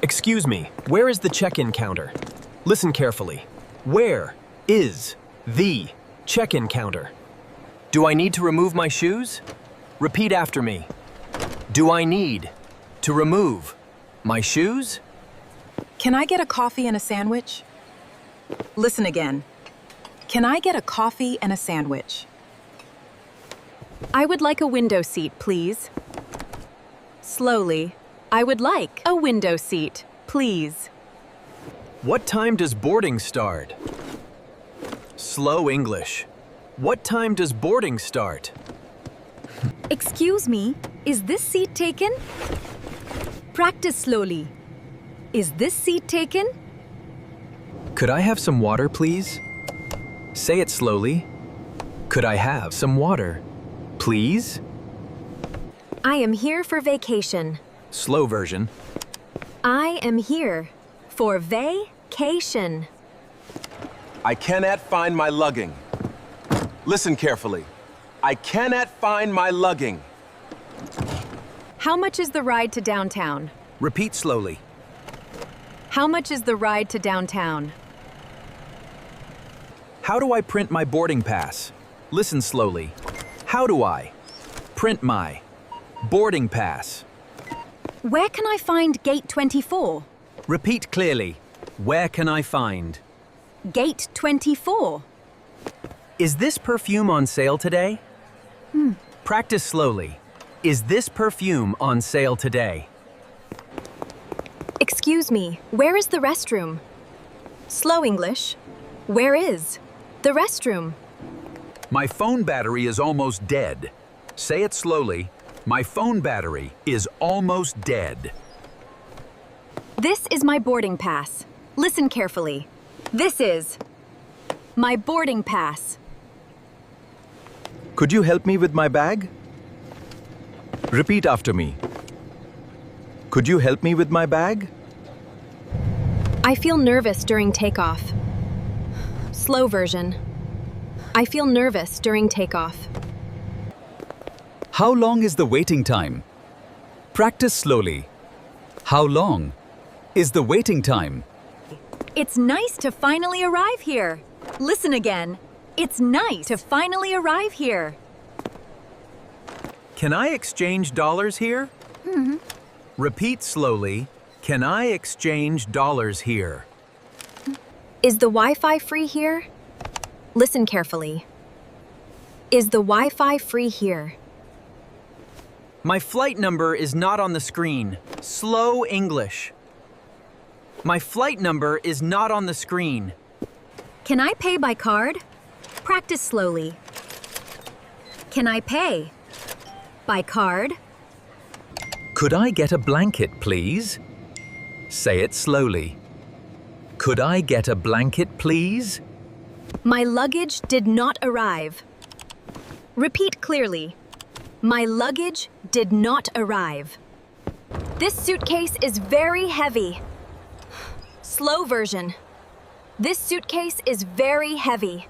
Excuse me, where is the check-in counter? Listen carefully. Where is the check-in counter? Do I need to remove my shoes? Repeat after me. Do I need to remove my shoes? Can I get a coffee and a sandwich? Listen again. Can I get a coffee and a sandwich? I would like a window seat, please. Slowly. I would like a window seat, please. What time does boarding start? Slow English. What time does boarding start? Excuse me, is this seat taken? Practice slowly. Is this seat taken? Could I have some water, please? Say it slowly. Could I have some water, please? I am here for vacation. Slow version. I am here for vacation. I cannot find my lugging. Listen carefully. I cannot find my lugging. How much is the ride to downtown? Repeat slowly. How much is the ride to downtown? How do I print my boarding pass? Listen slowly. How do I print my boarding pass? Where can I find Gate 24? Repeat clearly. Where can I find? Gate 24. Is this perfume on sale today? Practice slowly. Is this perfume on sale today? Excuse me, where is the restroom? Slow English. Where is the restroom? My phone battery is almost dead. Say it slowly. My phone battery is almost dead. This is my boarding pass. Listen carefully. This is my boarding pass. Could you help me with my bag? Repeat after me. Could you help me with my bag? I feel nervous during takeoff. Slow version. I feel nervous during takeoff. How long is the waiting time? Practice slowly. How long is the waiting time? It's nice to finally arrive here. Listen again. It's nice to finally arrive here. Can I exchange dollars here? Repeat slowly. Can I exchange dollars here? Is the Wi-Fi free here? Listen carefully. Is the Wi-Fi free here? My flight number is not on the screen. Slow English. My flight number is not on the screen. Can I pay by card? Practice slowly. Can I pay by card? Could I get a blanket, please? Say it slowly. Could I get a blanket, please? My luggage did not arrive. Repeat clearly. My luggage did not arrive. This suitcase is very heavy. Slow version. This suitcase is very heavy.